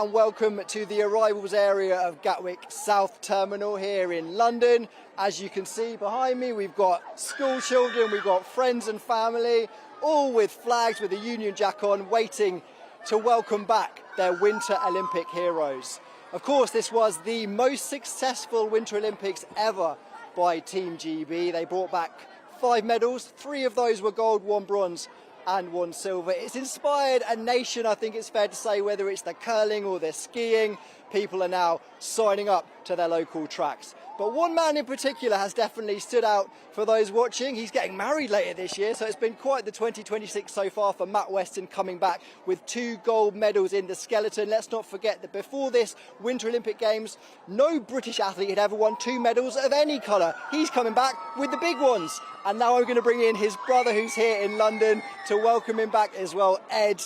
And welcome to the arrivals area of Gatwick South Terminal here in London. As you can see behind me, we've got school children, we've got friends and family, all with flags with a Union Jack on, waiting to welcome back their Winter Olympic heroes. Of course, this was the most successful Winter Olympics ever by Team GB. They brought back 5 medals, 3 of those were gold, 1 bronze and 1 silver. It's inspired a nation, I think it's fair to say, whether it's the curling or the skiing. People are now signing up to their local tracks. But one man in particular has definitely stood out for those watching. He's getting married later this year, so it's been quite the 2026 so far for Matt Weston, coming back with 2 gold medals in the skeleton. Let's not forget that before this Winter Olympic Games, no British athlete had ever won 2 medals of any colour. He's coming back with the big ones. And now I'm going to bring in his brother, who's here in London, to welcome him back as well. Ed,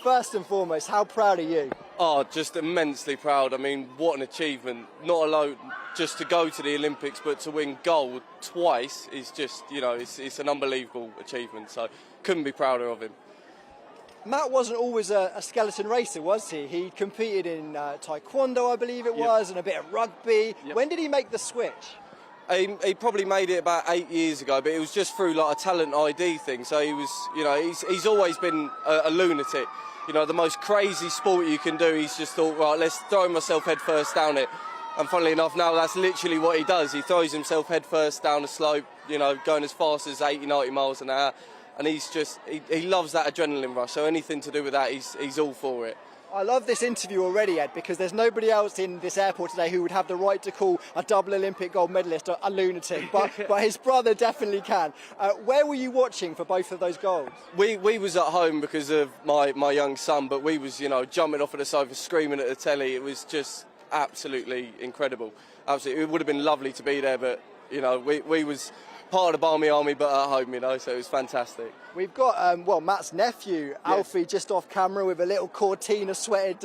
first and foremost, how proud are you? Oh, just immensely proud. I mean, what an achievement. Not alone just to go to the Olympics, but to win gold twice is just, you know, it's an unbelievable achievement. So couldn't be prouder of him. Matt wasn't always a skeleton racer, was he? He competed in taekwondo, I believe it was, and a bit of rugby. Yep. When did he make the switch? He probably made it about 8 years ago, but it was just through like a talent ID thing. So he was, you know, he's always been a lunatic. You know, the most crazy sport you can do, he's just thought, right, let's throw myself head first down it. And funnily enough, now that's literally what he does. He throws himself head first down a slope, you know, going as fast as 80, 90 miles an hour. And he's just, he loves that adrenaline rush. So anything to do with that, he's all for it. I love this interview already, Ed, because there's nobody else in this airport today who would have the right to call a double Olympic gold medalist a lunatic, but his brother definitely can. Where were you watching for both of those goals? We was at home because of my young son, but we was, you know, jumping off of the sofa, screaming at the telly. It was just absolutely incredible. Absolutely, it would have been lovely to be there, but you know, we was part of the Barmy Army, but at home, you know, so it was fantastic. We've got, Matt's nephew, Alfie, just off camera with a little Cortina sweated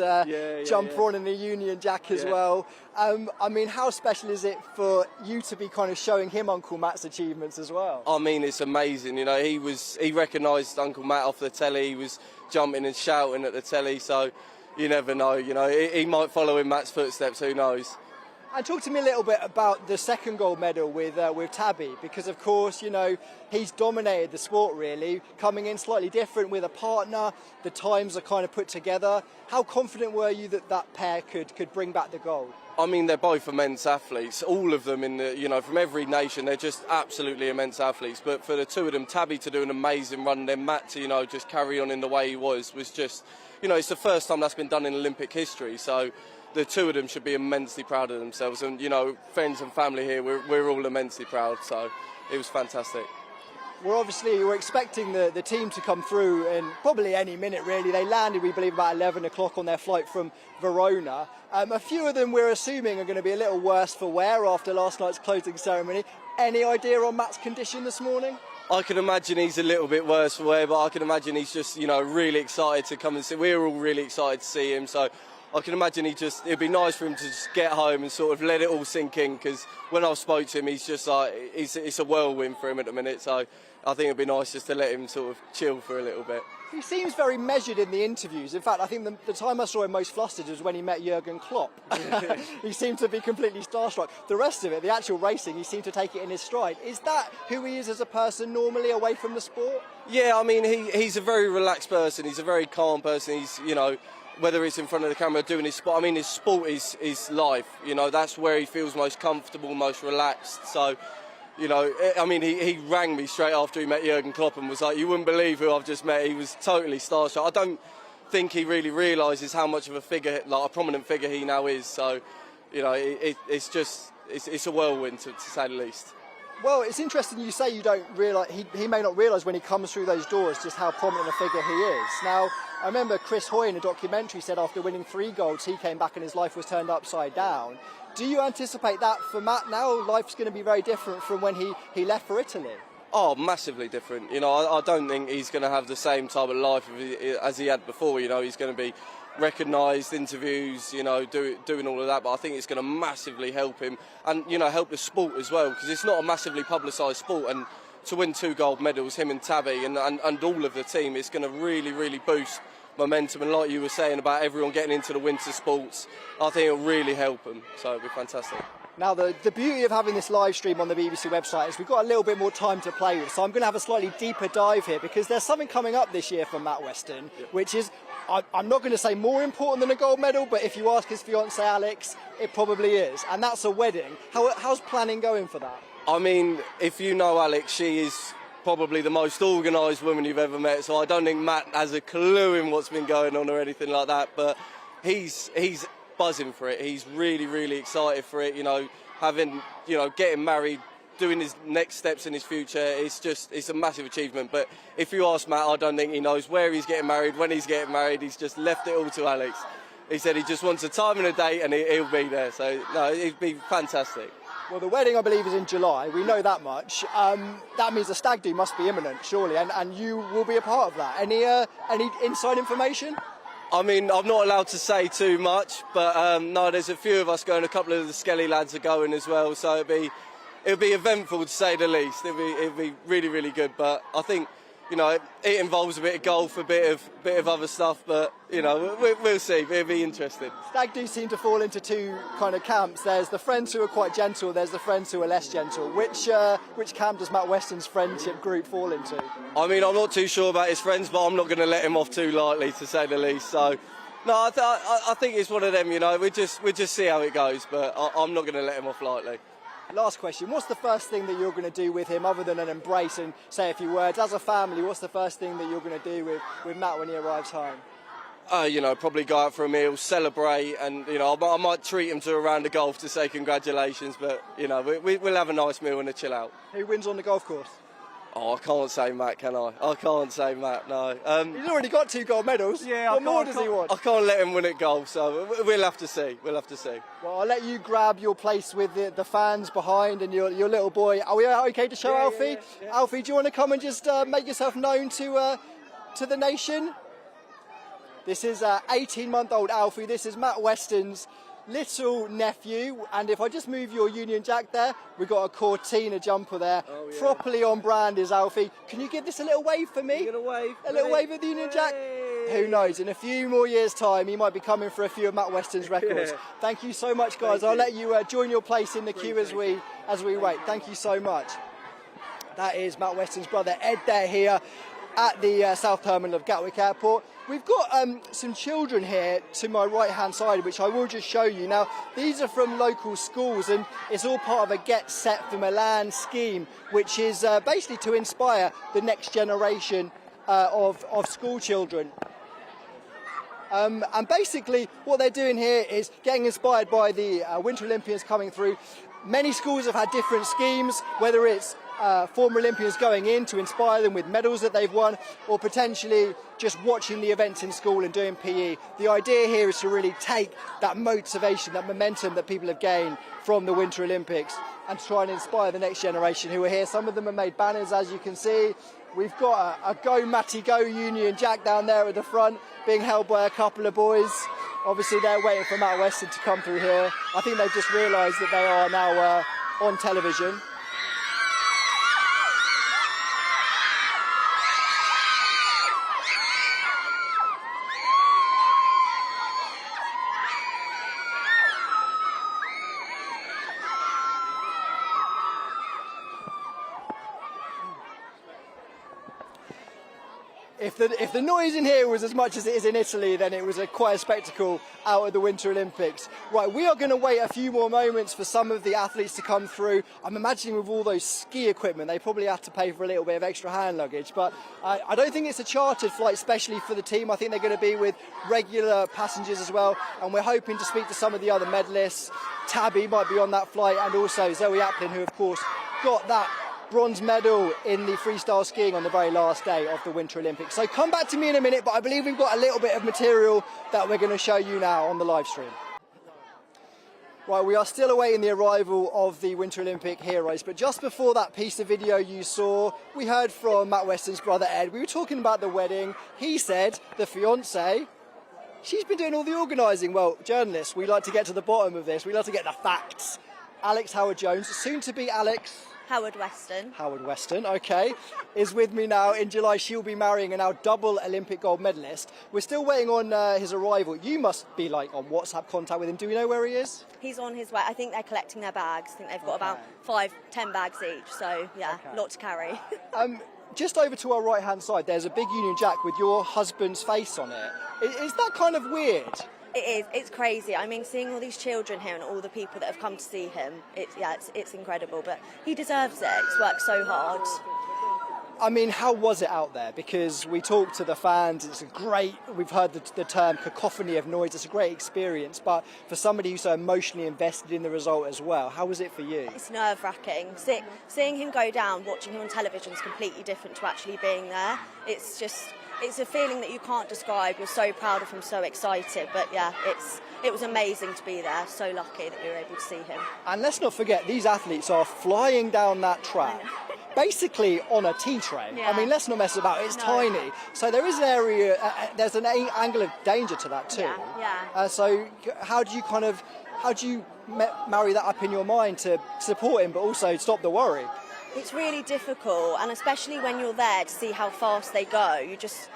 jumper on and a Union Jack as well. I mean, how special is it for you to be kind of showing him Uncle Matt's achievements as well? I mean, it's amazing. You know, he recognised Uncle Matt off the telly. He was jumping and shouting at the telly, so you never know. You know, he might follow in Matt's footsteps, who knows? And talk to me a little bit about the second gold medal with Tabby, because of course, you know, he's dominated the sport really, coming in slightly different with a partner. The times are kind of put together. How confident were you that that pair could bring back the gold? I mean, they're both immense athletes. All of them, you know, from every nation, they're just absolutely immense athletes. But for the two of them, Tabby to do an amazing run, then Matt to, you know, just carry on in the way he was just, you know, it's the first time that's been done in Olympic history. So the two of them should be immensely proud of themselves, and you know, friends and family here, we're all immensely proud. So it was fantastic. We're expecting the team to come through in probably any minute really. They landed, we believe, about 11 o'clock on their flight from Verona. A few of them we're assuming are going to be a little worse for wear after last night's closing ceremony. Any idea on Matt's condition this morning? I can imagine he's a little bit worse for wear, but I can imagine he's just, you know, really excited to come and see. We're all really excited to see him, so I can imagine it'd be nice for him to just get home and sort of let it all sink in, because when I've spoke to him, he's just like, it's a whirlwind for him at the minute, so I think it'd be nice just to let him sort of chill for a little bit. He seems very measured in the interviews. In fact, I think the time I saw him most flustered was when he met Jurgen Klopp. He seemed to be completely starstruck. The rest of it, the actual racing, he seemed to take it in his stride. Is that who he is as a person normally, away from the sport? Yeah, I mean, he's a very relaxed person. He's a very calm person. He's, you know, whether it's in front of the camera doing his sport, I mean, his sport is life. You know, that's where he feels most comfortable, most relaxed. So, you know, I mean, he rang me straight after he met Jurgen Klopp and was like, you wouldn't believe who I've just met. He was totally starstruck. I don't think he really realises how much of a figure, like a prominent figure he now is. So, you know, it's a whirlwind to say the least. Well, it's interesting you say you don't realise, he may not realise when he comes through those doors just how prominent a figure he is. Now, I remember Chris Hoy in a documentary said after winning 3 golds, he came back and his life was turned upside down. Do you anticipate that for Matt now? Life's going to be very different from when he left for Italy. Oh, massively different. You know, I don't think he's going to have the same type of life as he had before. You know, he's going to be recognised, interviews, you know, doing all of that. But I think it's going to massively help him and, you know, help the sport as well, because it's not a massively publicised sport. And to win 2 gold medals, him and Tabby and all of the team, it's going to really, really boost momentum, and like you were saying about everyone getting into the winter sports, I think it'll really help them, so it'll be fantastic. Now, the beauty of having this live stream on the BBC website is we've got a little bit more time to play with, so I'm going to have a slightly deeper dive here because there's something coming up this year for Matt Weston, which is, I'm not going to say more important than a gold medal, but if you ask his fiancée Alex, it probably is, and that's a wedding. How's planning going for that? I mean, if you know Alex, she is probably the most organised woman you've ever met, so I don't think Matt has a clue in what's been going on or anything like that, but he's buzzing for it. He's really, really excited for it, getting married, doing his next steps in his future. It's a massive achievement, but if you ask Matt, I don't think he knows where he's getting married, when he's getting married. He's just left it all to Alex. He said he just wants a time and a date and he'll be there, so no, it'd be fantastic. Well, the wedding, I believe, is in July. We know that much. That means the stag do must be imminent, surely, and you will be a part of that. Any inside information? I mean, I'm not allowed to say too much, but no, there's a few of us going. A couple of the Skelly lads are going as well, so it'll be eventful to say the least. It'll be really, really good. But I think, it involves a bit of golf, a bit of other stuff. But we'll see. It'll be interesting. Stag do seem to fall into two kind of camps. There's the friends who are quite gentle. There's the friends who are less gentle. Which camp does Matt Weston's friendship group fall into? I mean, I'm not too sure about his friends, but I'm not going to let him off too lightly, to say the least. So, no, I think it's one of them. We just see how it goes, but I'm not going to let him off lightly. Last question, what's the first thing that you're going to do with him other than an embrace and say a few words? As a family, what's the first thing that you're going to do with Matt when he arrives home? Probably go out for a meal, celebrate, and, I might treat him to a round of golf to say congratulations, but, we'll have a nice meal and a chill out. Who wins on the golf course? Oh, I can't say Matt, can I? I can't say Matt, no. He's already got 2 gold medals. Yeah, what more does he want? I can't let him win at golf, so we'll have to see. Well, I'll let you grab your place with the fans behind and your little boy. Are we okay to show Alfie? Yeah. Alfie, do you want to come and just make yourself known to the nation? This is 18-month-old Alfie. This is Matt Weston's little nephew, and if I just move your Union Jack there, we've got a Cortina jumper there. Oh, yeah. Properly on brand is Alfie. Can you give this a little wave for me? A little wave with the Union Jack? Who knows, in a few more years' time he might be coming for a few of Matt Weston's records. Yeah. Thank you so much, guys. I'll let you join your place in the queue as we wait. Thank you so much. That is Matt Weston's brother Ed there here at the South Terminal of Gatwick Airport. We've got some children here to my right hand side, which I will just show you. Now, these are from local schools, and it's all part of a Get Set for Milan scheme, which is basically to inspire the next generation of school children. And basically what they're doing here is getting inspired by the Winter Olympians coming through. Many schools have had different schemes, whether it's former Olympians going in to inspire them with medals that they've won, or potentially just watching the events in school and doing PE. The idea here is to really take that motivation, that momentum that people have gained from the Winter Olympics and try and inspire the next generation who are here. Some of them have made banners, as you can see. We've got a Go Matty Go Union Jack down there at the front, being held by a couple of boys. Obviously they're waiting for Matt Weston to come through here. I think they've just realised that they are now on television. If the noise in here was as much as it is in Italy, then it was quite a spectacle out at the Winter Olympics. Right, we are going to wait a few more moments for some of the athletes to come through. I'm imagining with all those ski equipment, they probably have to pay for a little bit of extra hand luggage. But I don't think it's a chartered flight, especially for the team. I think they're going to be with regular passengers as well. And we're hoping to speak to some of the other medalists. Tabby might be on that flight, and also Zoe Applin, who of course got that bronze medal in the freestyle skiing on the very last day of the Winter Olympics. So come back to me in a minute, but I believe we've got a little bit of material that we're going to show you now on the live stream. Right, we are still awaiting the arrival of the Winter Olympic heroes, but just before that piece of video you saw, we heard from Matt Weston's brother Ed. We were talking about the wedding. He said the fiancée, she's been doing all the organising. Well, journalists, we like to get to the bottom of this. We like to get the facts. Alex Howard-Jones, soon to be Alex Howard Weston. Howard Weston, okay, is with me now. In July, she'll be marrying a now double Olympic gold medalist. We're still waiting on his arrival. You must be like on WhatsApp contact with him. Do we know where he is? He's on his way. I think they're collecting their bags. I think they've got about 5-10 bags each. So, yeah, lot to carry. Just over to our right-hand side, there's a big Union Jack with your husband's face on it. Is that kind of weird? It is. It's crazy. I mean, seeing all these children here and all the people that have come to see him, it's incredible. But he deserves it. He's worked so hard. I mean, how was it out there? Because we talked to the fans, it's a great, we've heard the term cacophony of noise, it's a great experience, but for somebody who's so emotionally invested in the result as well, how was it for you? It's nerve-wracking. Seeing him go down, watching him on television is completely different to actually being there. It's a feeling that you can't describe. You're so proud of him, so excited, but yeah, it was amazing to be there. So lucky that we were able to see him. And let's not forget, these athletes are flying down that track. Basically on a tea tray. Yeah. I mean, let's not mess about. It's tiny. So there is an area, there's an angle of danger to that too. Yeah. So how do you marry that up in your mind to support him, but also stop the worry? It's really difficult, and especially when you're there to see how fast they go. You just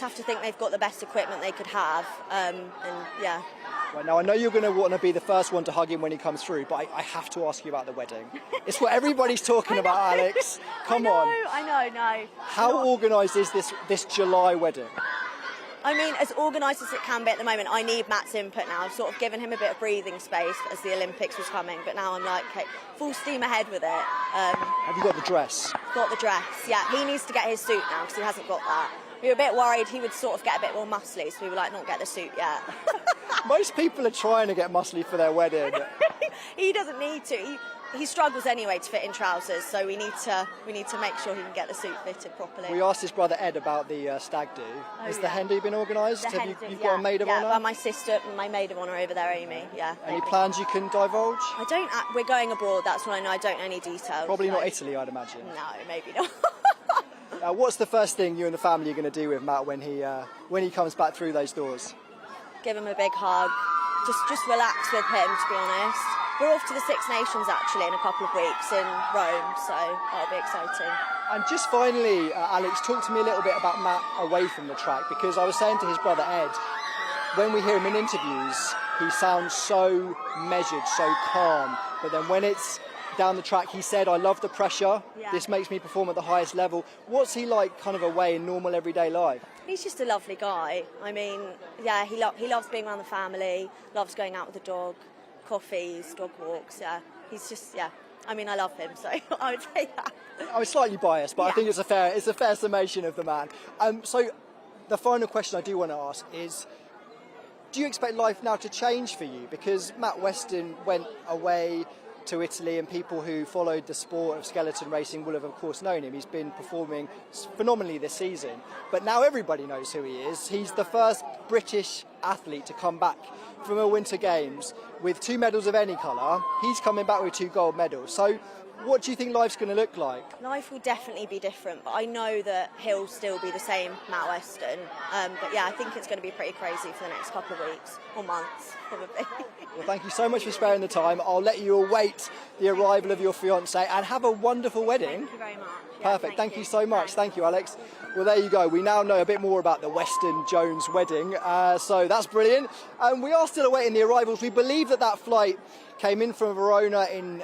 have to think they've got the best equipment they could have, and yeah. Right, now I know you're going to want to be the first one to hug him when he comes through, but I have to ask you about the wedding. It's what everybody's talking about, Alex. Come on. I know. How organised is this July wedding? I mean, as organised as it can be at the moment. I need Matt's input now. I've sort of given him a bit of breathing space as the Olympics was coming, but now I'm like, okay, full steam ahead with it. Have you got the dress? Got the dress, yeah. He needs to get his suit now because he hasn't got that. We were a bit worried he would sort of get a bit more muscly, so we were like, not get the suit yet. Most people are trying to get muscly for their wedding. He doesn't need to. He struggles anyway to fit in trousers, so we need to make sure he can get the suit fitted properly. We asked his brother Ed about the stag do. Has the hen do been organised? Have you got a maid of honour? Well, my sister, my maid of honour over there, Amy. Yeah. Any plans you can divulge? I don't. We're going abroad. That's what I know. I don't know any details. Probably not Italy, I'd imagine. No, maybe not. Now, what's the first thing you and the family are going to do with Matt when he comes back through those doors? Give him a big hug. Just relax with him, to be honest. We're off to the Six Nations actually in a couple of weeks in Rome, so that'll be exciting. And just finally, Alex, talk to me a little bit about Matt away from the track, because I was saying to his brother Ed, when we hear him in interviews, he sounds so measured, so calm, but then when it's down the track, he said, I love the pressure, this makes me perform at the highest level. What's he like kind of away in normal everyday life? He's just a lovely guy. I mean, yeah, he loves being around the family, loves going out with the dog, coffees, dog walks, yeah. He's just, yeah. I mean, I love him, so I would say that. I was slightly biased, but I think it's a fair summation of the man. So the final question I do want to ask is, do you expect life now to change for you? Because Matt Weston went away to Italy, and people who followed the sport of skeleton racing will have of course known him. He's been performing phenomenally this season, but now everybody knows who he is. He's the first British athlete to come back from a Winter Games with 2 medals of any colour. He's coming back with 2 gold medals. So what do you think life's going to look like? Life will definitely be different, but I know that he'll still be the same Matt Weston. But yeah, I think it's going to be pretty crazy for the next couple of weeks or months, probably. Well, thank you so much for sparing the time. I'll let you await the arrival of your fiancé and have a wonderful wedding. Thank you very much. Perfect. Thank you so much. Thank you, Alex. Well, there you go. We now know a bit more about the Weston-Jones wedding, so that's brilliant. We are still awaiting the arrivals. We believe that flight came in from Verona in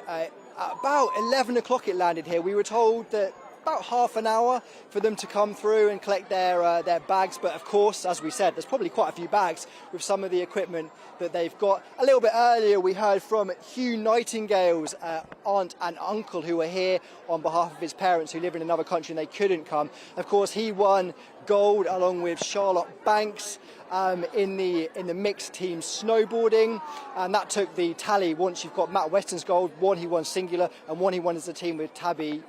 about 11 o'clock. It landed here. We were told that about half an hour for them to come through and collect their bags, but of course, as we said, there's probably quite a few bags with some of the equipment that they've got. A little bit earlier we heard from Hugh Nightingale's aunt and uncle, who were here on behalf of his parents who live in another country and they couldn't come. Of course, he won gold along with Charlotte Banks in the mixed team snowboarding, and that took the tally. Once you've got Matt Weston's gold, 1 he won singular and 1 he won as a team with Tabby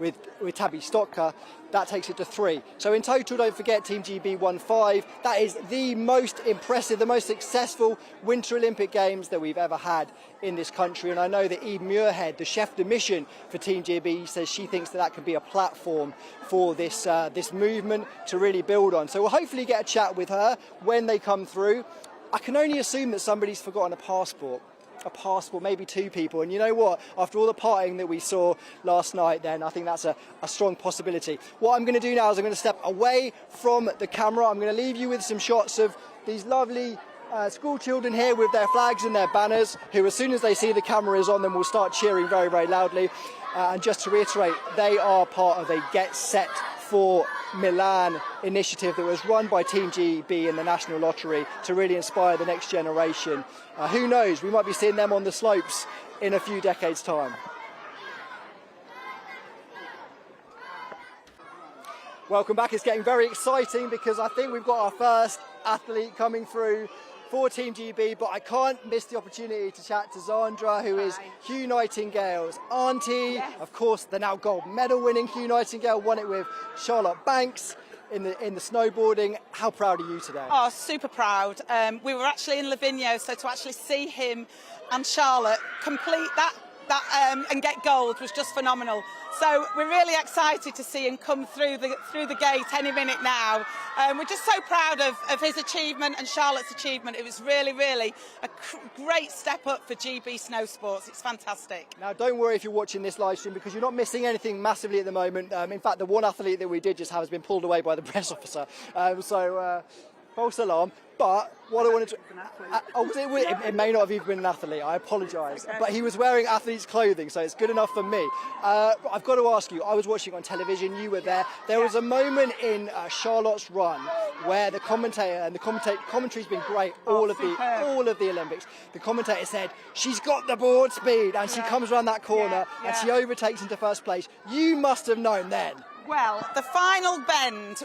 Stocker, that takes it to 3. So in total, don't forget, Team GB won 5. That is the most impressive, the most successful Winter Olympic Games that we've ever had in this country. And I know that Eve Muirhead, the chef de mission for Team GB, says she thinks that can be a platform for this movement to really build on. So we'll hopefully get a chat with her when they come through. I can only assume that somebody's forgotten a passport. a passport, maybe 2 people. And you know what? After all the partying that we saw last night, then I think that's a strong possibility. What I'm going to do now is I'm going to step away from the camera. I'm going to leave you with some shots of these lovely school children here with their flags and their banners, who as soon as they see the camera is on them will start cheering very, very loudly. And just to reiterate, they are part of a Get Set for Milan initiative that was run by Team GB and the National Lottery to really inspire the next generation. Who knows, we might be seeing them on the slopes in a few decades' time. Welcome back. It's getting very exciting because I think we've got our first athlete coming through for Team GB, but I can't miss the opportunity to chat to Zandra, who is Hugh Nightingale's auntie. Yes. Of course, the now gold medal winning Hugh Nightingale won it with Charlotte Banks in the snowboarding. How proud are you today? Oh, super proud. We were actually in Livigno, so to actually see him and Charlotte complete that and get gold was just phenomenal. So we're really excited to see him come through the gate any minute now. We're just so proud of his achievement and Charlotte's achievement. It was really, really a great step up for GB Snow Sports. It's fantastic. Now, don't worry if you're watching this live stream, because you're not missing anything massively at the moment. In fact, the one athlete that we did just have has been pulled away by the press officer. False alarm. But what I wanted to... it may not have even been an athlete, I apologise. Okay. But he was wearing athlete's clothing, so it's good enough for me. I've got to ask you, I was watching on television, you were there. There was a moment in Charlotte's run where the commentator, and the commentary's been great all of the Olympics. The commentator said, she's got the board speed, and she comes around that corner and she overtakes into first place. You must have known then. Well, the final bend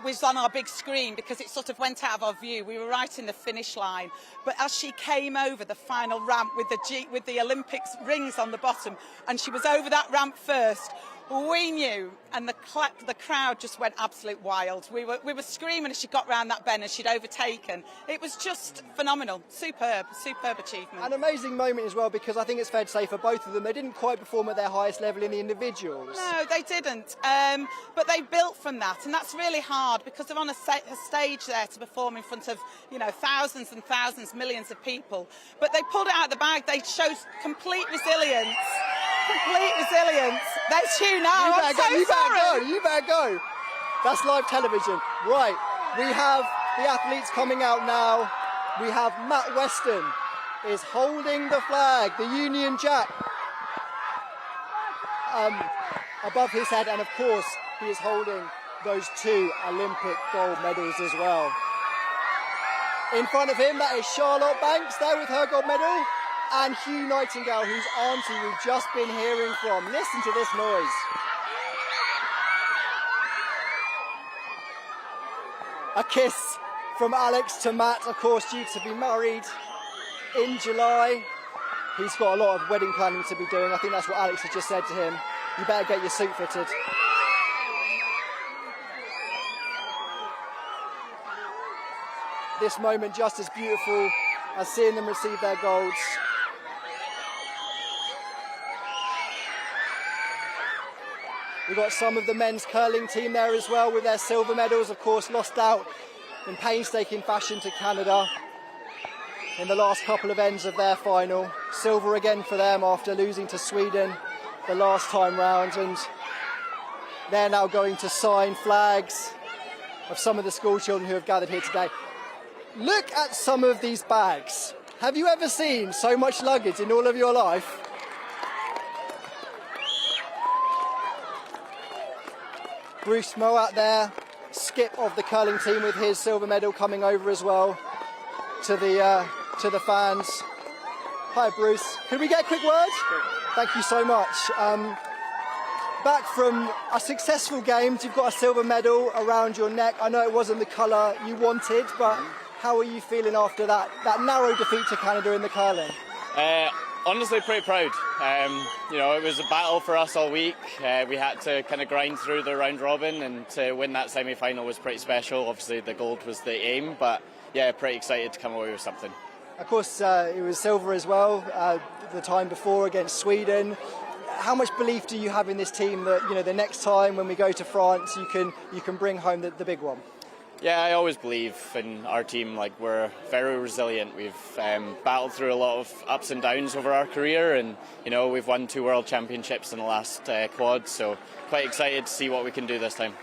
was on our big screen because it sort of went out of our view. We were right in the finish line. But as she came over the final ramp with the Olympics rings on the bottom, and she was over that ramp first, we knew, and the crowd just went absolute wild. We were screaming as she got round that bend and she'd overtaken. It was just phenomenal. Superb achievement. An amazing moment as well, because I think it's fair to say for both of them, they didn't quite perform at their highest level in the individuals. No, they didn't. But they built from that, and that's really hard because they're on a stage there to perform in front of, thousands and thousands, millions of people. But they pulled it out of the bag. They showed complete resilience. There's Hugh now. You better go. That's live television. Right, we have the athletes coming out now. We have Matt Weston is holding the flag, the Union Jack, above his head, and of course he is holding those 2 Olympic gold medals as well. In front of him, that is Charlotte Banks there with her gold medal, and Hugh Nightingale, whose auntie we've just been hearing from. Listen to this noise. A kiss from Alex to Matt, of course, due to be married in July. He's got a lot of wedding planning to be doing. I think that's what Alex has just said to him. You better get your suit fitted. This moment just as beautiful as seeing them receive their golds. We've got some of the men's curling team there as well with their silver medals, of course, lost out in painstaking fashion to Canada in the last couple of ends of their final. Silver again for them after losing to Sweden the last time round, and they're now going to sign flags of some of the school children who have gathered here today. Look at some of these bags. Have you ever seen so much luggage in all of your life? Bruce Moat there, skip of the curling team with his silver medal coming over as well to the fans. Hi Bruce, could we get a quick word? Thank you so much. Back from a successful games, you've got a silver medal around your neck. I know it wasn't the colour you wanted, but how are you feeling after that narrow defeat to Canada in the curling? Honestly, pretty proud. It was a battle for us all week. We had to kind of grind through the round robin, and to win that semi-final was pretty special. Obviously, the gold was the aim, but yeah, pretty excited to come away with something. Of course, it was silver as well the time before against Sweden. How much belief do you have in this team that the next time when we go to France, you can bring home the big one? Yeah, I always believe in our team. Like, we're very resilient. We've battled through a lot of ups and downs over our career, and we've won 2 World Championships in the last quad. So quite excited to see what we can do this time.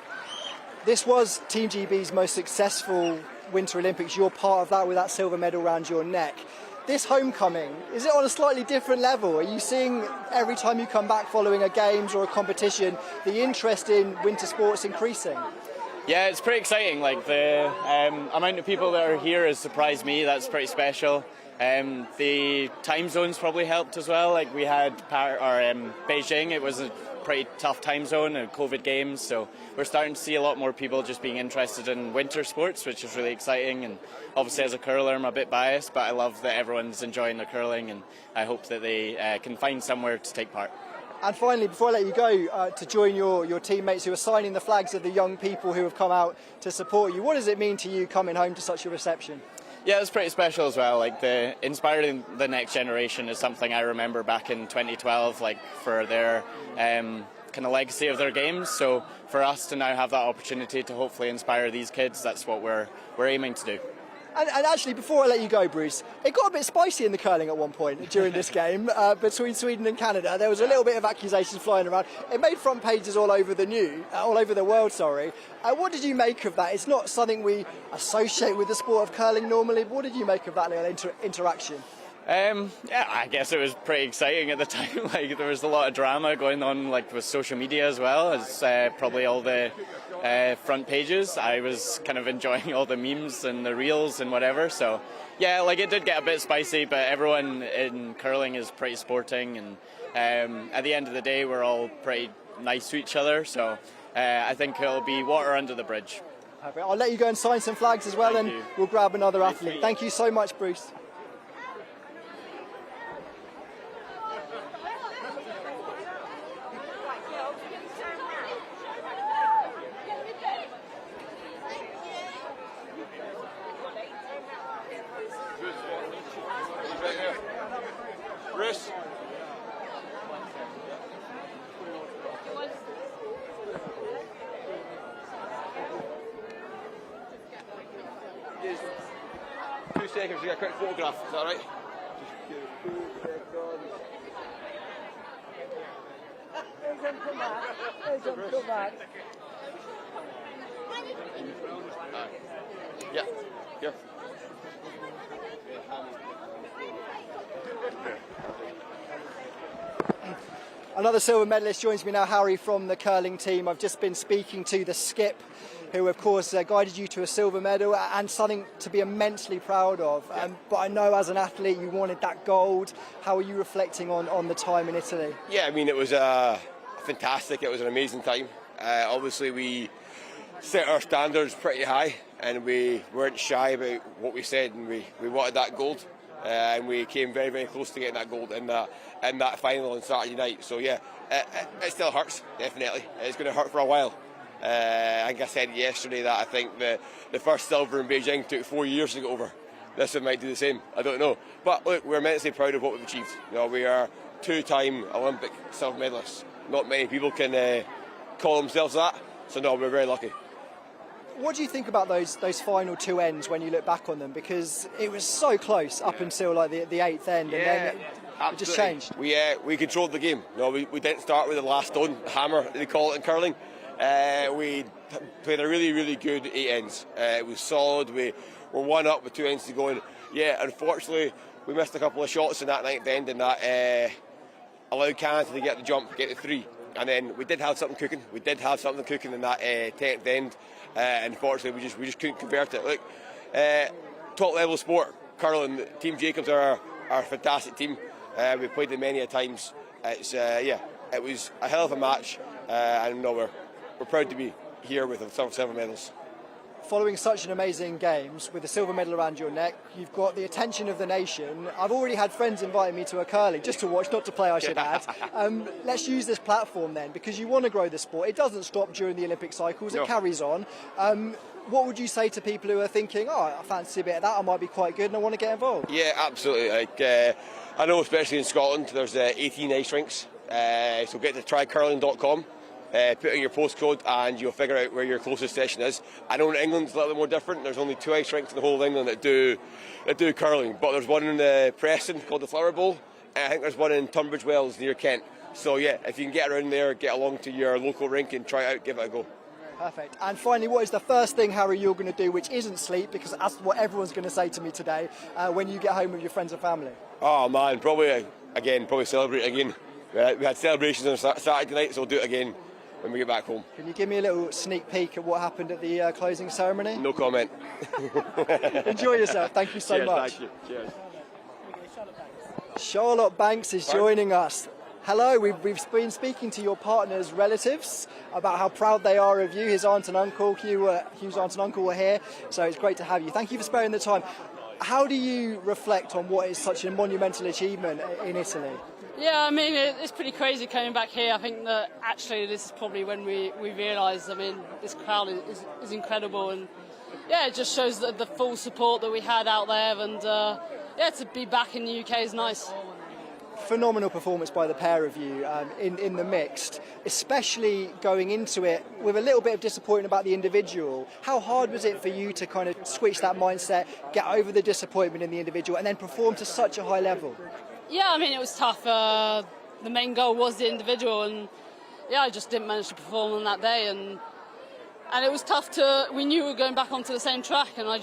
This was Team GB's most successful Winter Olympics. You're part of that with that silver medal around your neck. This homecoming, is it on a slightly different level? Are you seeing every time you come back following a games or a competition, the interest in winter sports increasing? Yeah, it's pretty exciting. Like, the amount of people that are here has surprised me. That's pretty special. The time zones probably helped as well. Like, we had Beijing. It was a pretty tough time zone and COVID games, so we're starting to see a lot more people just being interested in winter sports, which is really exciting. And obviously, as a curler, I'm a bit biased, but I love that everyone's enjoying their curling, and I hope that they can find somewhere to take part. And finally, before I let you go, to join your teammates who are signing the flags of the young people who have come out to support you, what does it mean to you coming home to such a reception? Yeah, it's pretty special as well. Like, inspiring the next generation is something I remember back in 2012, like, for their kind of legacy of their games. So for us to now have that opportunity to hopefully inspire these kids, that's what we're aiming to do. And actually, before I let you go, Bruce, it got a bit spicy in the curling at one point during this game between Sweden and Canada. There was a little bit of accusations flying around. It made front pages all over the world. Sorry. What did you make of that? It's not something we associate with the sport of curling normally. But what did you make of that little interaction? Yeah, I guess it was pretty exciting at the time. Like, there was a lot of drama going on, like, with social media as well as probably all the front pages. I was kind of enjoying all the memes and the reels and whatever. So yeah, like, it did get a bit spicy, but everyone in curling is pretty sporting, and at the end of the day, we're all pretty nice to each other. So I think it'll be water under the bridge. Perfect. I'll let you go and sign some flags as well, and we'll grab another athlete. Thank you so much, Bruce. Bruce. Just 2 seconds to get a quick photograph, is that right? Yeah, yeah. Another silver medalist joins me now, Harry, from the curling team. I've just been speaking to the skip, who of course guided you to a silver medal and something to be immensely proud of. But I know as an athlete you wanted that gold. How are you reflecting on the time in Italy? Yeah, I mean, it was fantastic. It was an amazing time. Obviously, we set our standards pretty high, and we weren't shy about what we said, and we wanted that gold. And we came very, very close to getting that gold in that final on Saturday night. So yeah, it still hurts, definitely. It's going to hurt for a while. I think I said yesterday that I think the first silver in Beijing took 4 years to get over. This one might do the same, I don't know. But look, we're immensely proud of what we've achieved. We are 2-time Olympic silver medalists. Not many people can call themselves that, so no, we're very lucky. What do you think about those final 2 ends when you look back on them? Because it was so close up until like the 8th end, and then it just changed. We controlled the game. We didn't start with the last stone, hammer, they call it in curling. We played a really, really good 8 ends. It was solid. We were 1 up with 2 ends to go. And yeah, unfortunately, we missed a couple of shots in that 9th end, and that allowed Canada to get the jump, get the 3. And then we did have something cooking. We did have something cooking in that 10th end. Unfortunately, we just couldn't convert it. Look, top level sport, curling. Team Jacobs are a fantastic team. We played them many a times. It was a hell of a match, and no, we're proud to be here with the silver medals. Following such an amazing games with a silver medal around your neck, you've got the attention of the nation. I've already had friends inviting me to a curling just to watch, not to play, I should add. Let's use this platform then, because you want to grow the sport. It doesn't stop during the Olympic cycles, it carries on. What would you say to people who are thinking, I fancy a bit of that, I might be quite good and I want to get involved? Yeah, absolutely. I know especially in Scotland there's 18 ice rinks, so get to trycurling.com put in your postcode and you'll figure out where your closest session is. I know in England it's a little bit more different. There's only 2 ice rinks in the whole of England that do curling, but there's one in Preston called the Flower Bowl, and I think there's one in Tunbridge Wells near Kent. So yeah, if you can get around there, get along to your local rink and try it out, give it a go. Perfect. And finally, what is the first thing, Harry, you're going to do which isn't sleep, because that's what everyone's going to say to me today, when you get home with your friends and family? Oh man, probably celebrate again. We had celebrations on Saturday night, so we'll do it again when we get back home. Can you give me a little sneak peek at what happened at the closing ceremony? No comment. Enjoy yourself. Thank you so Cheers, much. Thank you. Cheers. Charlotte Banks is joining us. Hello, we've been speaking to your partner's relatives about how proud they are of you. His aunt and uncle, Hugh's aunt and uncle were here, so it's great to have you. Thank you for sparing the time. How do you reflect on what is such a monumental achievement in Italy? Yeah, I mean, it's pretty crazy coming back here. I think that actually this is probably when we realised, I mean, this crowd is incredible, and yeah, it just shows the full support that we had out there, and yeah, to be back in the UK is nice. Phenomenal performance by the pair of you in the mixed, especially going into it with a little bit of disappointment about the individual. How hard was it for you to kind of switch that mindset, get over the disappointment in the individual, and then perform to such a high level? Yeah, I mean, it was tough. The main goal was the individual, and yeah, I just didn't manage to perform on that day, and it was tough we knew we were going back onto the same track, and I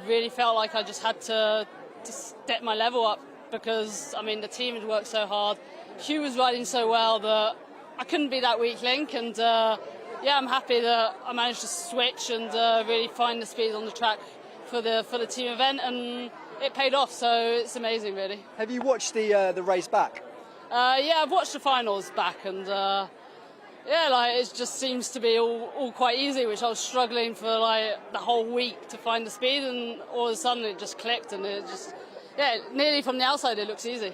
really felt like I just had to step my level up, because I mean the team had worked so hard. Hugh was riding so well that I couldn't be that weak link, and yeah, I'm happy that I managed to switch and really find the speed on the track for the team event, and it paid off. So it's amazing, really. Have you watched the race back? Yeah, I've watched the finals back, and yeah, like it just seems to be all quite easy, which I was struggling for like the whole week to find the speed, and all of a sudden it just clicked, and it just, yeah, nearly from the outside it looks easy.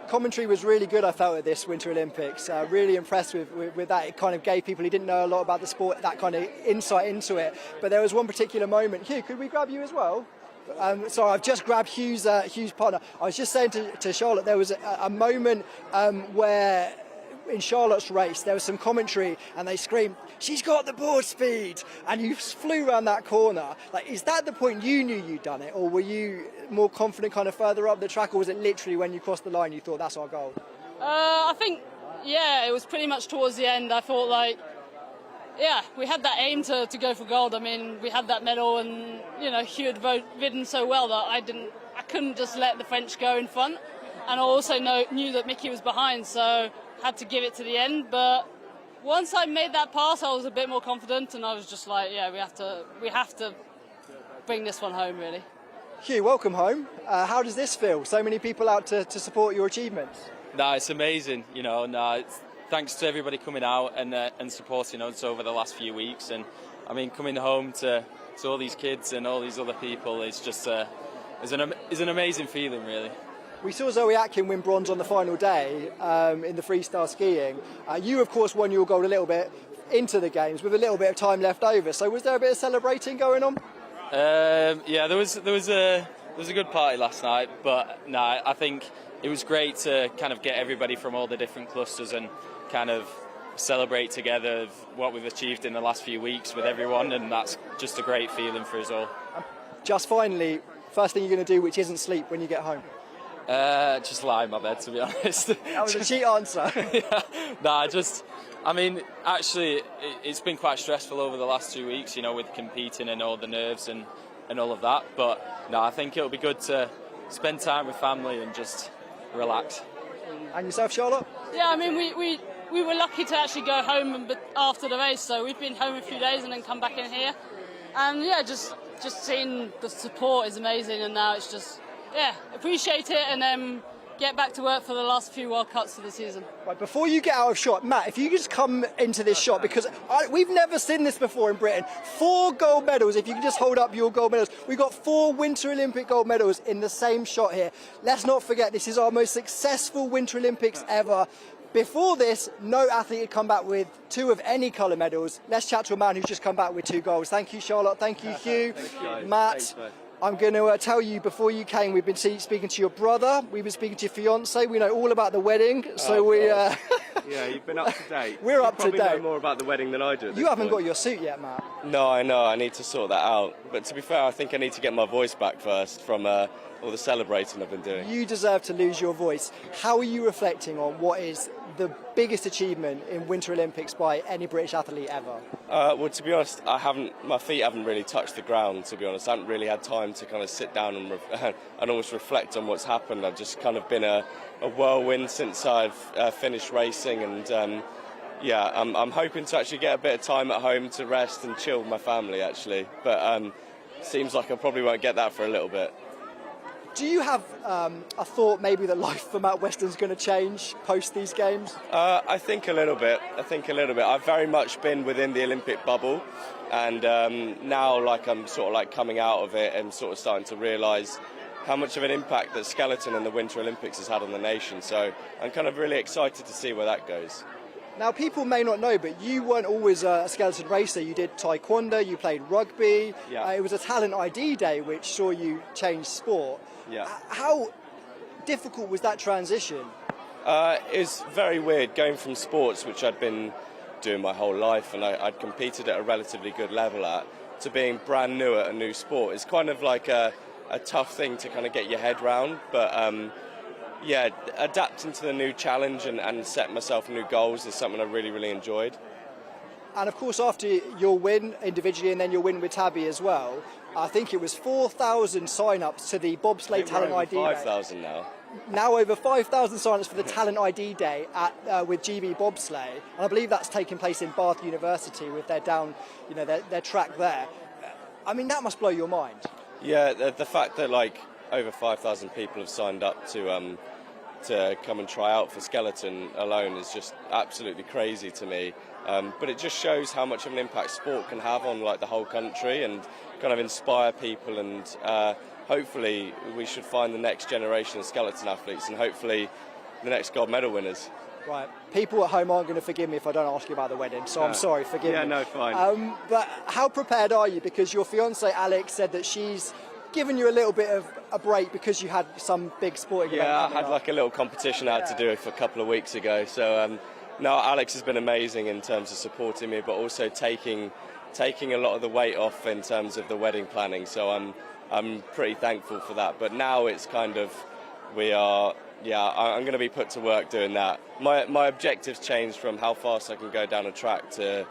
Commentary was really good, I felt, at this Winter Olympics. Really impressed with that. It kind of gave people who didn't know a lot about the sport that kind of insight into it. But there was one particular moment. Hugh, could we grab you as well? Sorry, I've just grabbed Hugh's partner. I was just saying to Charlotte, there was a moment where in Charlotte's race there was some commentary and they screamed, "She's got the board speed!" and you flew around that corner. Like, is that the point you knew you'd done it, or were you more confident kind of further up the track, or was it literally when you crossed the line you thought that's our goal? I think, yeah, it was pretty much towards the end. I thought, like, yeah, we had that aim to go for gold. I mean, we had that medal, and you know, Hugh had ridden so well that I couldn't just let the French go in front, and I also knew that Mickey was behind, so had to give it to the end. But once I made that pass, I was a bit more confident, and I was just like, yeah, we have to bring this one home, really. Hugh, welcome home. How does this feel? So many people out to support your achievements. No, it's amazing. You know, it's thanks to everybody coming out and supporting us over the last few weeks. And I mean, coming home to all these kids and all these other people is just is an amazing feeling, really. We saw Zoe Atkin win bronze on the final day in the freestyle skiing. You, of course, won your gold a little bit into the games with a little bit of time left over. So was there a bit of celebrating going on? Yeah, there was a good party last night, but no, I think it was great to kind of get everybody from all the different clusters and kind of celebrate together what we've achieved in the last few weeks with everyone, and that's just a great feeling for us all. Just finally, first thing you're going to do which isn't sleep when you get home? Just lie in my bed, to be honest. That was a cheat answer. Yeah. Nah, I mean, actually, it's been quite stressful over the last 2 weeks, you know, with competing and all the nerves and all of that. But no, I think it'll be good to spend time with family and just relax. And yourself, Charlotte? Yeah, I mean, we were lucky to actually go home after the race, so we've been home a few days and then come back in here. And yeah, just seeing the support is amazing, and now it's just, yeah, appreciate it and then get back to work for the last few World Cups of the season. Right, before you get out of shot, Matt, if you could just come into this shot, because we've never seen this before in Britain. 4 gold medals, if you could just hold up your gold medals. We've got 4 Winter Olympic gold medals in the same shot here. Let's not forget, this is our most successful Winter Olympics ever. Before this, no athlete had come back with 2 of any colour medals. Let's chat to a man who's just come back with 2 golds. Thank you, Charlotte. Thank you, Hugh. Matt. Thanks, I'm going to tell you, before you came, we've been speaking to your brother, we've been speaking to your fiancée, we know all about the wedding, so Yeah, you've been up to date. We're up to You probably date. know more about the wedding than I do. At You this haven't point. got your suit yet, Matt. No, I know. I need to sort that out. But to be fair, I think I need to get my voice back first from all the celebrating I've been doing. You deserve to lose your voice. How are you reflecting on what is the biggest achievement in Winter Olympics by any British athlete ever? Well, to be honest, my feet haven't really touched the ground, to be honest. I haven't really had time to kind of sit down and, and almost reflect on what's happened. I've just kind of been a whirlwind since I've finished racing, and yeah, I'm hoping to actually get a bit of time at home to rest and chill with my family, actually. But seems like I probably won't get that for a little bit. Do you have a thought maybe that life for Matt Weston's going to change post these games? I think a little bit. I've very much been within the Olympic bubble, and now I'm sort of coming out of it and sort of starting to realise how much of an impact that skeleton and the Winter Olympics has had on the nation. So I'm kind of really excited to see where that goes. Now, people may not know, but you weren't always a skeleton racer. You did taekwondo, you played rugby. Yeah. It was a talent ID day which saw you change sport. Yeah. How difficult was that transition? It's very weird going from sports, which I'd been doing my whole life and I'd competed at a relatively good level at, to being brand new at a new sport. It's kind of like a tough thing to kind of get your head round, but yeah, adapting to the new challenge and setting myself new goals is something I really, really enjoyed. And of course, after your win individually and then your win with Tabby as well, I think it was 4,000 sign-ups to the bobsleigh talent ID day. 5,000 now. Now over 5,000 sign-ups for the talent ID day with GB bobsleigh, and I believe that's taking place in Bath University with their their track there. I mean, that must blow your mind. Yeah, the fact that over 5,000 people have signed up to come and try out for skeleton alone is just absolutely crazy to me. But it just shows how much of an impact sport can have on the whole country and kind of inspire people, and hopefully we should find the next generation of skeleton athletes and hopefully the next gold medal winners. Right. People at home aren't going to forgive me if I don't ask you about the wedding, so I'm sorry, forgive me. Yeah, no, fine. But how prepared are you? Because your fiancée Alex said that she's given you a little bit of a break because you had some big sporting event Yeah, I coming had up. a little competition I had to do it for a couple of weeks ago. So no, Alex has been amazing in terms of supporting me, but also taking a lot of the weight off in terms of the wedding planning. So I'm pretty thankful for that. But now it's kind of I'm going to be put to work doing that. My objectives changed from how fast I can go down a track to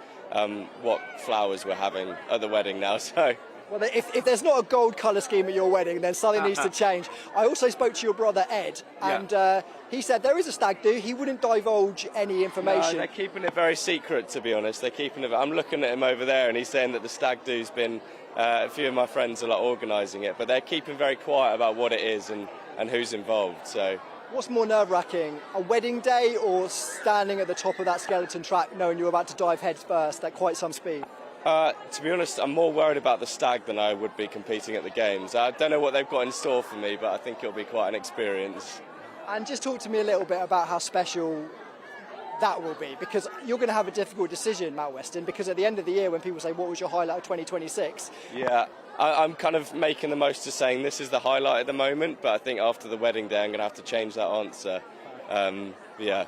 what flowers we're having at the wedding now. So. Well, if there's not a gold colour scheme at your wedding, then something needs to change. I also spoke to your brother Ed, and he said there is a stag do. He wouldn't divulge any information. No, they're keeping it very secret, to be honest. They're keeping it. I'm looking at him over there, and he's saying that the stag do's been. A few of my friends are organising it, but they're keeping very quiet about what it is and who's involved. So. What's more nerve-wracking, a wedding day or standing at the top of that skeleton track knowing you're about to dive head first at quite some speed? To be honest, I'm more worried about the stag than I would be competing at the games. I don't know what they've got in store for me, but I think it'll be quite an experience. And just talk to me a little bit about how special that will be, because you're going to have a difficult decision, Matt Weston, because at the end of the year when people say, what was your highlight of 2026? Yeah, I'm kind of making the most of saying this is the highlight at the moment, but I think after the wedding day I'm going to have to change that answer. Yeah.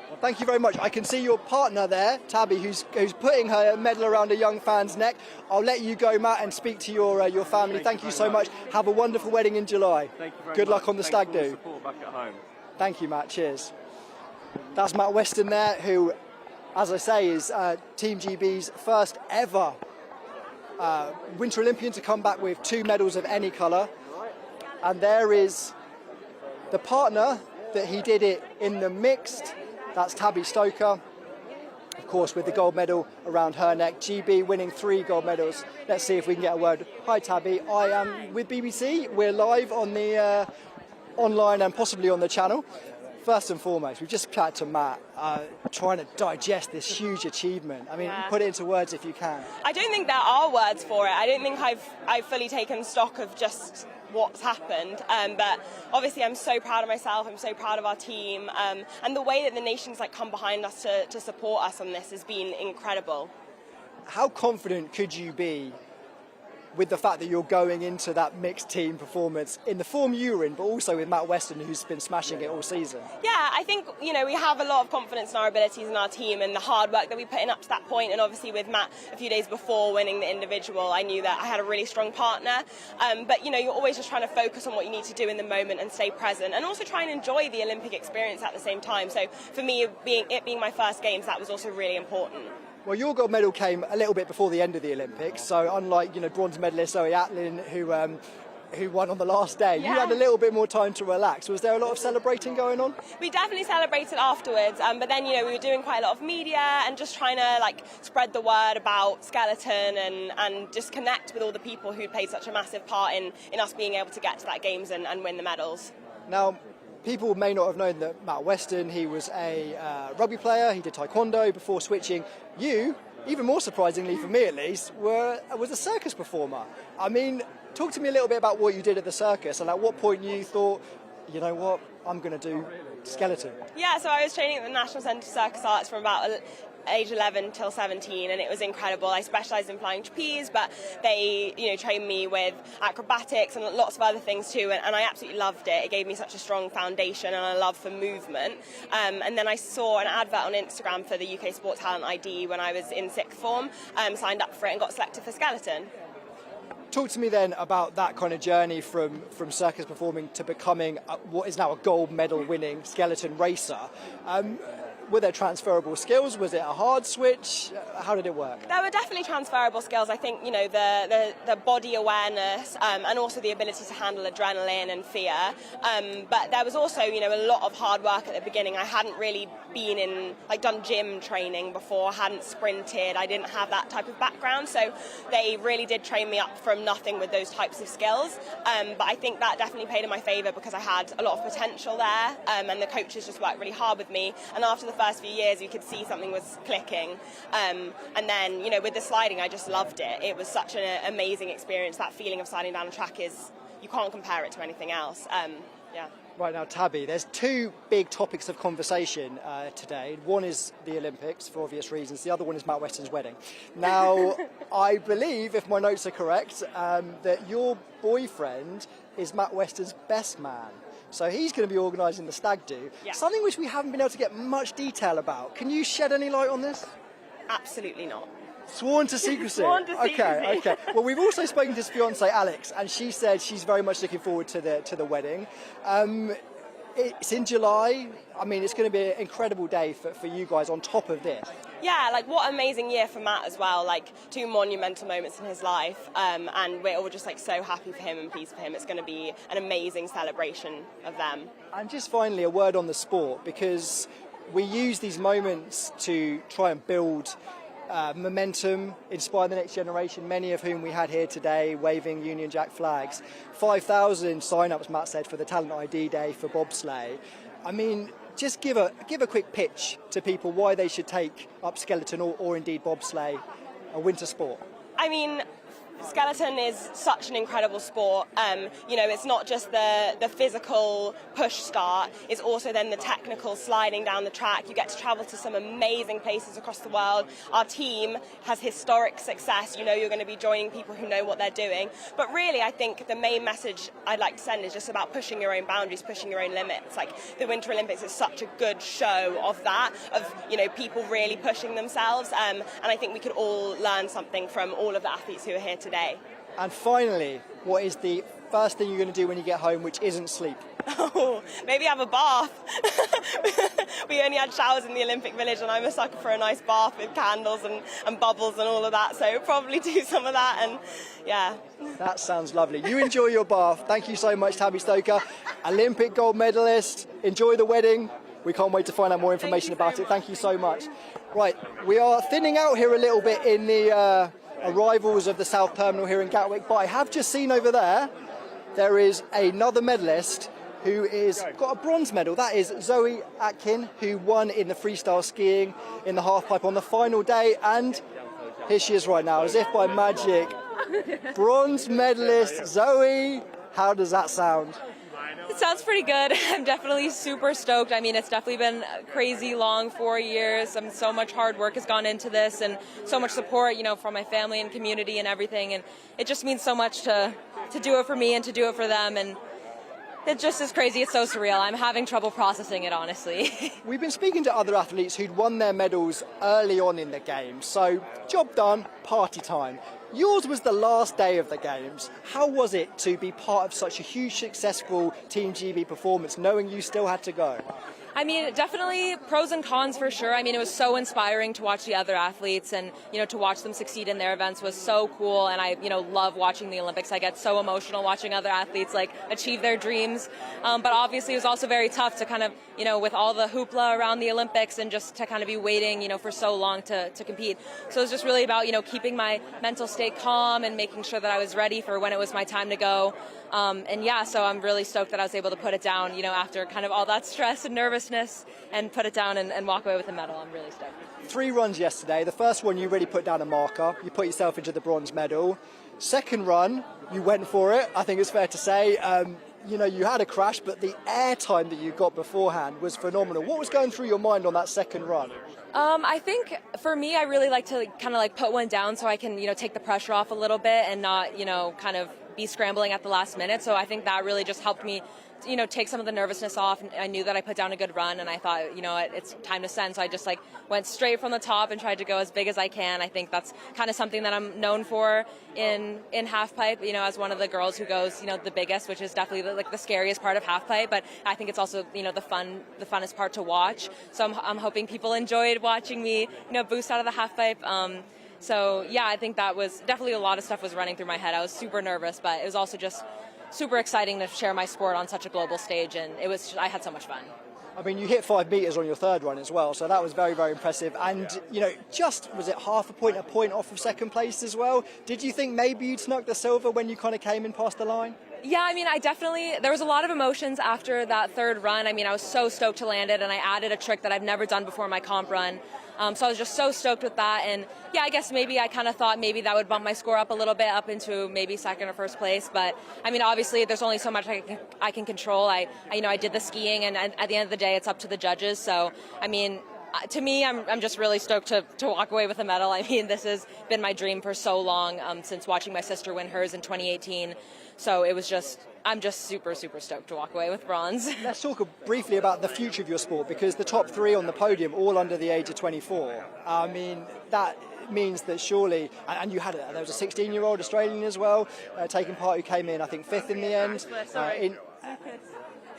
Well, thank you very much. I can see your partner there, Tabby, who's putting her medal around a young fan's neck. I'll let you go, Matt, and speak to your family. Thank you so much. Have a wonderful wedding in July. Thank you very Good much. luck on the stag do. Support back at home. Thank you, Matt. Cheers. That's Matt Weston there, who, as I say, is Team GB's first ever Winter Olympian to come back with 2 medals of any colour. And there is the partner that he did it in the mixed. That's Tabby Stoker, of course, with the gold medal around her neck. GB winning 3 gold medals. Let's see if we can get a word. Hi, Tabby. I am with BBC. We're live on the online and possibly on the channel. First and foremost, we've just chatted to Matt, trying to digest this huge achievement. I mean, put it into words if you can. I don't think there are words for it. I don't think I've fully taken stock of just what's happened, but obviously I'm so proud of myself, I'm so proud of our team, and the way that the nation's come behind us to support us on this has been incredible. How confident could you be with the fact that you're going into that mixed team performance in the form you were in, but also with Matt Weston, who's been smashing it all season? Yeah, I think, we have a lot of confidence in our abilities in our team and the hard work that we put in up to that point. And obviously with Matt a few days before winning the individual, I knew that I had a really strong partner. But you're always just trying to focus on what you need to do in the moment and stay present, and also try and enjoy the Olympic experience at the same time. So for me, being my first games, that was also really important. Well, your gold medal came a little bit before the end of the Olympics, so unlike bronze medalist Zoe Atlin, who won on the last day, you had a little bit more time to relax. Was there a lot of celebrating going on? We definitely celebrated afterwards, but then we were doing quite a lot of media and just trying to spread the word about skeleton and just connect with all the people who played such a massive part in us being able to get to that games and win the medals. Now, people may not have known that Matt Weston, he was a rugby player, he did taekwondo before switching. You, even more surprisingly for me at least, was a circus performer. I mean, talk to me a little bit about what you did at the circus and at what point you thought, you know what, I'm going to do skeleton. Yeah, so I was training at the National Centre for Circus Arts from about age 11 till 17, and it was incredible. I specialised in flying trapeze, but they trained me with acrobatics and lots of other things too, and I absolutely loved it. It gave me such a strong foundation and a love for movement. And then I saw an advert on Instagram for the UK Sport Talent ID when I was in sixth form, signed up for it and got selected for skeleton. Talk to me then about that kind of journey from circus performing to becoming what is now a gold medal winning skeleton racer. Were there transferable skills? Was it a hard switch? How did it work? There were definitely transferable skills. I think the body awareness and also the ability to handle adrenaline and fear. But there was also a lot of hard work at the beginning. I hadn't really been done gym training before. Hadn't sprinted. I didn't have that type of background. So they really did train me up from nothing with those types of skills. But I think that definitely played in my favour because I had a lot of potential there, and the coaches just worked really hard with me. And after the first few years, you could see something was clicking. And then, with the sliding, I just loved it. It was such an amazing experience. That feeling of sliding down a track you can't compare it to anything else. Right now, Tabby, there's two big topics of conversation today. One is the Olympics, for obvious reasons. The other one is Matt Weston's wedding. Now, I believe, if my notes are correct, that your boyfriend is Matt Weston's best man. So he's going to be organising the stag do, something which we haven't been able to get much detail about. Can you shed any light on this? Absolutely not. Sworn to secrecy. Sworn to secrecy. Okay. Well, we've also spoken to his fiancée Alex, and she said she's very much looking forward to the wedding. It's in July. I mean, it's going to be an incredible day for you guys on top of this. Yeah, what an amazing year for Matt as well. Two monumental moments in his life, and we're all just so happy for him and pleased for him. It's going to be an amazing celebration of them. And just finally, a word on the sport, because we use these moments to try and build momentum, inspire the next generation, many of whom we had here today waving Union Jack flags. 5,000 sign-ups, Matt said, for the Talent ID Day for bobsleigh. I mean, just give a quick pitch to people why they should take up skeleton or indeed bobsleigh, a winter sport. I mean, skeleton is such an incredible sport. It's not just the physical push start, it's also then the technical sliding down the track. You get to travel to some amazing places across the world. Our team has historic success. You're going to be joining people who know what they're doing. But really, I think the main message I'd like to send is just about pushing your own boundaries, pushing your own limits. The Winter Olympics is such a good show of that, of people really pushing themselves. And I think we could all learn something from all of the athletes who are here today. And finally, what is the first thing you're going to do when you get home which isn't sleep? Oh, maybe have a bath. We only had showers in the Olympic Village, and I'm a sucker for a nice bath with candles and bubbles and all of that, so probably do some of that, and yeah. That sounds lovely. You enjoy your bath. Thank you so much, Tabby Stoker, Olympic gold medalist. Enjoy the wedding. We can't wait to find out more information about it. Thank you so much. Right, we are thinning out here a little bit in the arrivals of the South Terminal here in Gatwick, but I have just seen over there is another medalist who is got a bronze medal. That is Zoe Atlin, who won in the freestyle skiing in the halfpipe on the final day, and here she is right now, as if by magic. Bronze medalist Zoe, how does that sound? It sounds pretty good. I'm definitely super stoked. I mean, it's definitely been a crazy long 4 years. So much hard work has gone into this and so much support, from my family and community and everything. And it just means so much to do it for me and to do it for them. And it just is crazy. It's so surreal. I'm having trouble processing it, honestly. We've been speaking to other athletes who'd won their medals early on in the Games. So, job done, party time. Yours was the last day of the Games. How was it to be part of such a huge, successful Team GB performance, knowing you still had to go? I mean, definitely pros and cons for sure. I mean, it was so inspiring to watch the other athletes and, to watch them succeed in their events was so cool. And I, love watching the Olympics. I get so emotional watching other athletes achieve their dreams. But obviously it was also very tough to kind of, with all the hoopla around the Olympics and just to kind of be waiting, for so long to compete. So it was just really about, keeping my mental state calm and making sure that I was ready for when it was my time to go. So I'm really stoked that I was able to put it down, after kind of all that stress and nervousness and put it down and walk away with a medal. I'm really stoked. 3 runs yesterday. The first one, you really put down a marker. You put yourself into the bronze medal. Second run, you went for it. I think it's fair to say. You had a crash, but the air time that you got beforehand was phenomenal. What was going through your mind on that second run? I think for me, I really like to kind of put one down so I can, take the pressure off a little bit and not, kind of be scrambling at the last minute. So I think that really just helped me, take some of the nervousness off. And I knew that I put down a good run and I thought, it's time to send. So I just went straight from the top and tried to go as big as I can. I think that's kind of something that I'm known for in half pipe, as one of the girls who goes, the biggest, which is definitely the scariest part of half pipe. But I think it's also, the funnest part to watch. So I'm hoping people enjoyed watching me, boost out of the half pipe. I think that was definitely a lot of stuff was running through my head. I was super nervous, but it was also just super exciting to share my sport on such a global stage, and I had so much fun. I mean, you hit 5 meters on your third run as well, so that was very, very impressive. And, was it half a point off of second place as well? Did you think maybe you'd snuck the silver when you kind of came in past the line? Yeah, I mean, there was a lot of emotions after that third run. I mean, I was so stoked to land it, and I added a trick that I've never done before in my comp run. So I was just so stoked with that. And yeah, I guess maybe I kind of thought maybe that would bump my score up a little bit, up into maybe second or first place. But I mean, obviously there's only so much I can control. I did the skiing, and at the end of the day, it's up to the judges. So, I mean, to me, I'm just really stoked to walk away with a medal. I mean, this has been my dream for so long, since watching my sister win hers in 2018. So I'm just super, super stoked to walk away with bronze. Let's talk briefly about the future of your sport, because the top 3 on the podium, all under the age of 24. I mean, that means that surely, and there was a 16-year-old Australian as well, taking part, who came in, I think, 5th in the end.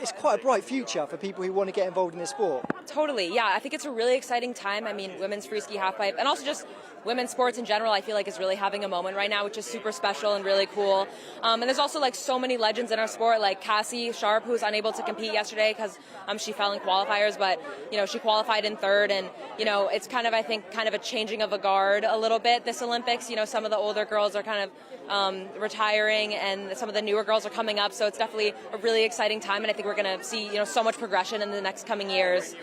It's quite a bright future for people who want to get involved in this sport. Totally, yeah. I think it's a really exciting time. I mean, women's free ski halfpipe, and also just women's sports in general, I feel like is really having a moment right now, which is super special and really cool. And there's also so many legends in our sport, like Cassie Sharp, who was unable to compete yesterday because she fell in qualifiers, but she qualified in 3rd, and it's kind of, I think, kind of a changing of a guard a little bit this Olympics. Some of the older girls are kind of retiring, and some of the newer girls are coming up, so it's definitely a really exciting time, and I think we're going to see so much progression in the next coming years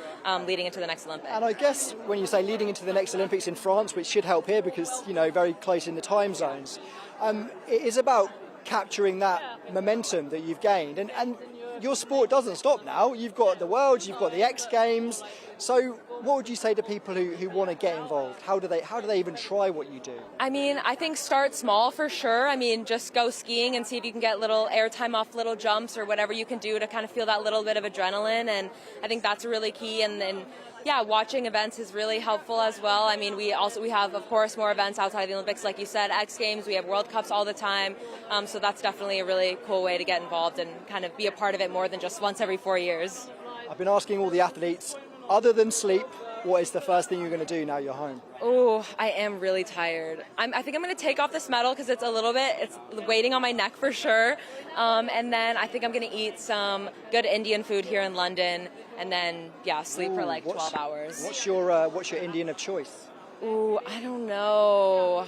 leading into the next Olympics. And I guess when you say leading into the next Olympics in France, which should help here because very close in the time zones, it is about capturing that momentum that you've gained, and your sport doesn't stop now. You've got the Worlds, you've got the X Games. So what would you say to people who want to get involved? How do they even try what you do? I mean, I think start small for sure. I mean, just go skiing and see if you can get little airtime off little jumps or whatever you can do to kind of feel that little bit of adrenaline, and I think that's really key. And then watching events is really helpful as well. I mean, we have, of course, more events outside of the Olympics, like you said, X Games, we have World Cups all the time. So that's definitely a really cool way to get involved and kind of be a part of it more than just once every 4 years. I've been asking all the athletes, other than sleep, what is the first thing you're going to do now you're home? Oh, I am really tired. I think I'm going to take off this medal because it's waiting on my neck for sure. And then I think I'm going to eat some good Indian food here in London, and then sleep for 12 hours. What's your Indian of choice? Ooh, I don't know.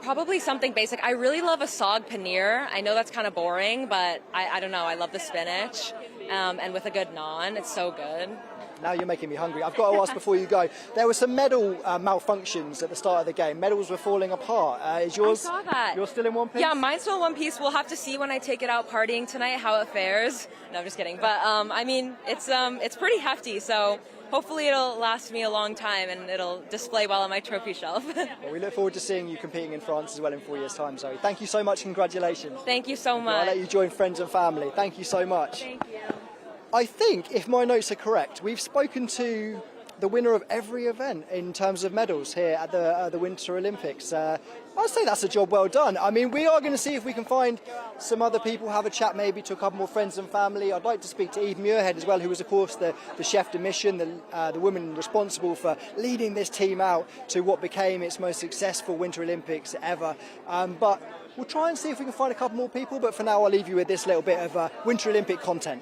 Probably something basic. I really love a saag paneer. I know that's kind of boring, but I don't know. I love the spinach. and with a good naan. It's so good. Now you're making me hungry. I've got to ask before you go. There were some medal malfunctions at the start of the game. Medals were falling apart. Is yours? I saw that. You're still in one piece? Yeah, mine's still in one piece. We'll have to see when I take it out partying tonight how it fares. No, I'm just kidding. But I mean, it's pretty hefty. So hopefully it'll last me a long time and it'll display well on my trophy shelf. Well, we look forward to seeing you competing in France as well in 4 years' time, Zoe. Thank you so much. Congratulations. Thank you so much. I'll let you join friends and family. Thank you so much. Thank you. I think, if my notes are correct, we've spoken to the winner of every event in terms of medals here at the Winter Olympics. I'd say that's a job well done. I mean, we are going to see if we can find some other people, have a chat maybe to a couple more friends and family. I'd like to speak to Eve Muirhead as well, who was, of course, the chef de mission, the woman responsible for leading this team out to what became its most successful Winter Olympics ever. But we'll try and see if we can find a couple more people. But for now, I'll leave you with this little bit of Winter Olympic content.